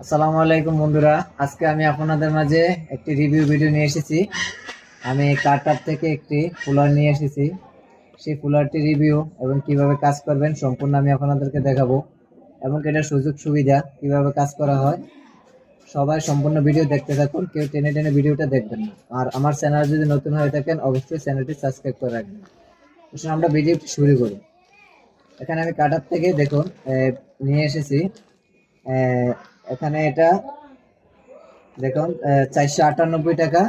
আসসালামু আলাইকুম বন্ধুরা, আজকে আমি আপনাদের মাঝে একটি রিভিউ ভিডিও নিয়ে এসেছি। আমি কার্টার থেকে একটি কুলার নিয়ে এসেছি। সেই কুলারটি রিভিউ এবং কিভাবে কাজ করবেন সম্পূর্ণ আমি আপনাদেরকে দেখাবো, এবং এটার সুযোগ সুবিধা কিভাবে কাজ করা হয়। সবাই সম্পূর্ণ ভিডিও দেখতে থাকুন, কেউ টেনে টেনে ভিডিওটা দেখবেন না। আর আমার চ্যানেল যদি নতুন হয়ে থাকেন অবশ্যই চ্যানেলটি সাবস্ক্রাইব করে রাখবেন। আসলে আমরা ভিডিওটি শুরু করি। এখানে আমি কার্টার থেকে দেখুন নিয়ে এসেছি। এখানে এটা দেখুন 498 টাকা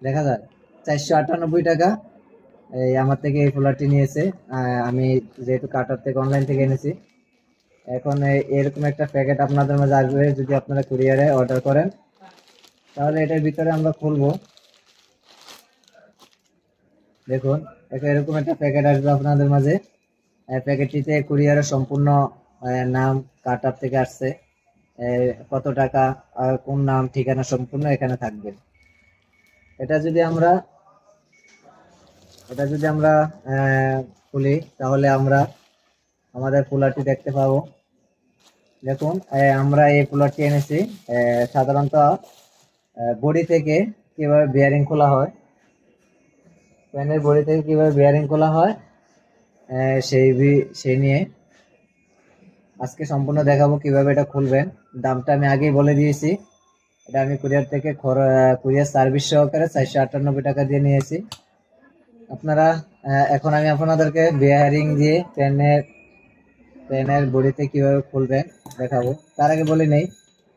দেখা যায়। 498 টাকা এই আমার থেকে এই কুলারটি নিয়েছে। আমি যেহেতু কাটার থেকে অনলাইন থেকে এনেছি। এখন এরকম একটা প্যাকেট আপনাদের মাঝে আসবে যদি আপনারা কুরিয়ারে অর্ডার করেন, তাহলে এটার ভিতরে আমরা খুলবো। দেখুন এরকম একটা প্যাকেট আসবে আপনাদের মাঝে। প্যাকেটটিতে কুরিয়ারের সম্পূর্ণ নাম, কাটার থেকে আসছে, কত টাকা, কোন নাম, ঠিকানা সম্পূর্ণ এখানে থাকবে। এটা যদি আমরা খুলি তাহলে আমরা আমাদের কুলারটি দেখতে পাবো। দেখুন আমরা এই কুলারটি এনেছি। সাধারণত বডি থেকে কিভাবে বিয়ারিং খোলা হয়, ফ্যানের বডি থেকে কিভাবে বিয়ারিং খোলা হয় সেই নিয়ে আজকে সম্পূর্ণ দেখাবো কিভাবে এটা খুলবেন। দামটা আমি আগেই বলে দিয়েছি। এটা আমি কুরিয়ার থেকে কুরিয়ার সার্ভিস সহকারে 498 টাকা দিয়ে নিয়েছি। আপনারা এখন আমি আপনাদেরকে বিয়ারিং দিয়ে ফ্যানের বডিতে কিভাবে খুলবেন দেখাবো। তার আগে বলে নেই,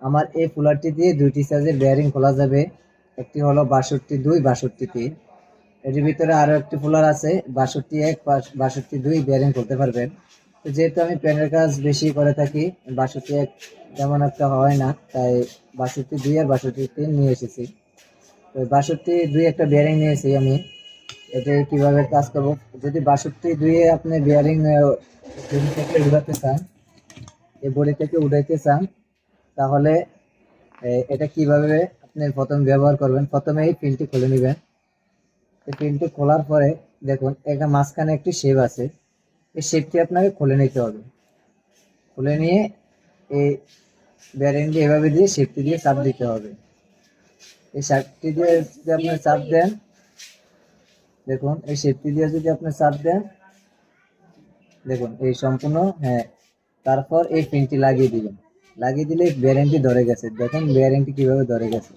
আমার এই কুলারটি দিয়ে দুইটি সাইজের বিয়ারিং খোলা যাবে। একটি হলো 62, 62, 3। এটির ভিতরে আরো একটি কুলার আছে 62, 1, 62, 2 বিয়ারিং করতে পারবেন। তো যেহেতু আমি প্যানের কাজ বেশি করে থাকি, 62, 1 তেমন একটা হয় না, তাই 62, 2 আর 62, 3 নিয়ে এসেছি। তো 62, 2 একটা বিয়ারিং নিয়েছি আমি। এটা কিভাবে কাজ করবো, যদি 62, 2 আপনি বিয়ারিং বডি থেকে উঠাতে চান, এই বডি থেকে উঠাইতে চান, তাহলে এটা কিভাবে আপনি প্রথম ব্যবহার করবেন। প্রথমে এই পিনটি খুলে নেবেন। এই পিনটি খোলার পরে দেখুন একটা মাঝখানে একটি শেপ আছে, এই শেপটি আপনাকে খুলে নিতে হবে। খুলে নিয়ে এই বিয়ারিংটি এভাবে দিয়ে শেপটি দিয়ে চাপ দিতে হবে। এই শেপটি দিয়ে যদি আপনি চাপ দেন, দেখুন এই শেপটি দিয়ে যদি আপনি চাপ দেন, দেখুন এই সম্পূর্ণ, হ্যাঁ, তারপর এই পিনটি লাগিয়ে দিবেন। লাগিয়ে দিলে বেয়ারিংটি ধরে গেছে। দেখুন বেয়ারিংটি কিভাবে ধরে গেছে।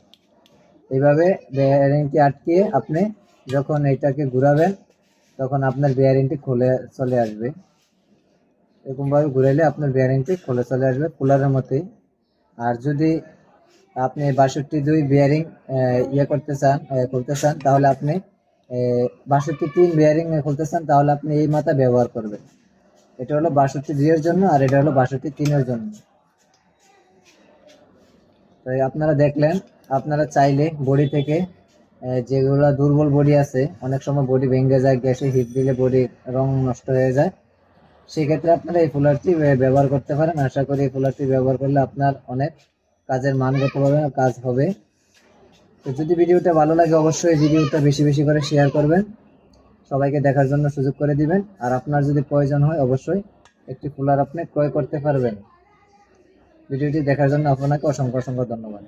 এইভাবে বেয়ারিংটি আটকিয়ে আপনি যখন এটাকে ঘুরাবেন তখন আপনার বেয়ারিংটি খুলে চলে আসবে। এরকম ভাবে ঘুরাইলে আপনার বেয়ারিংটি খুলে চলে আসবে কুলারের মতোই। আর যদি আপনি 62, 2 বিয়ারিং খুলতে চান, তাহলে আপনি 62, 3 বিয়ারিং খুলতে চান, তাহলে আপনি এই মাথা ব্যবহার করবেন। এটা হলো 62, 2 এর জন্য, আর এটা হলো 62, 3 এর জন্য। তো আপনারা দেখলেন, আপনারা চাইলে বডি থেকে যেগুলো দুর্বল বডি আছে, অনেক সময় বডি ভেঙে যায়, গ্যাসে হিট দিলে বডির রং নষ্ট হয়ে যায়, সেক্ষেত্রে আপনারা এই কুলারটি ব্যবহার করতে পারেন। আশা করি এই কুলারটি ব্যবহার করলে আপনার অনেক কাজের মানগতভাবে কাজ হবে। তো যদি ভিডিওটা ভালো লাগে অবশ্যই ভিডিওটা বেশি বেশি করে শেয়ার করবেন, সবাইকে দেখার জন্য সুযোগ করে দিবেন। আর আপনার যদি প্রয়োজন হয় অবশ্যই একটি কুলার আপনি ক্রয় করতে পারবেন। ভিডিওটি দেখার জন্য আপনাকে অসংখ্য অসংখ্য ধন্যবাদ।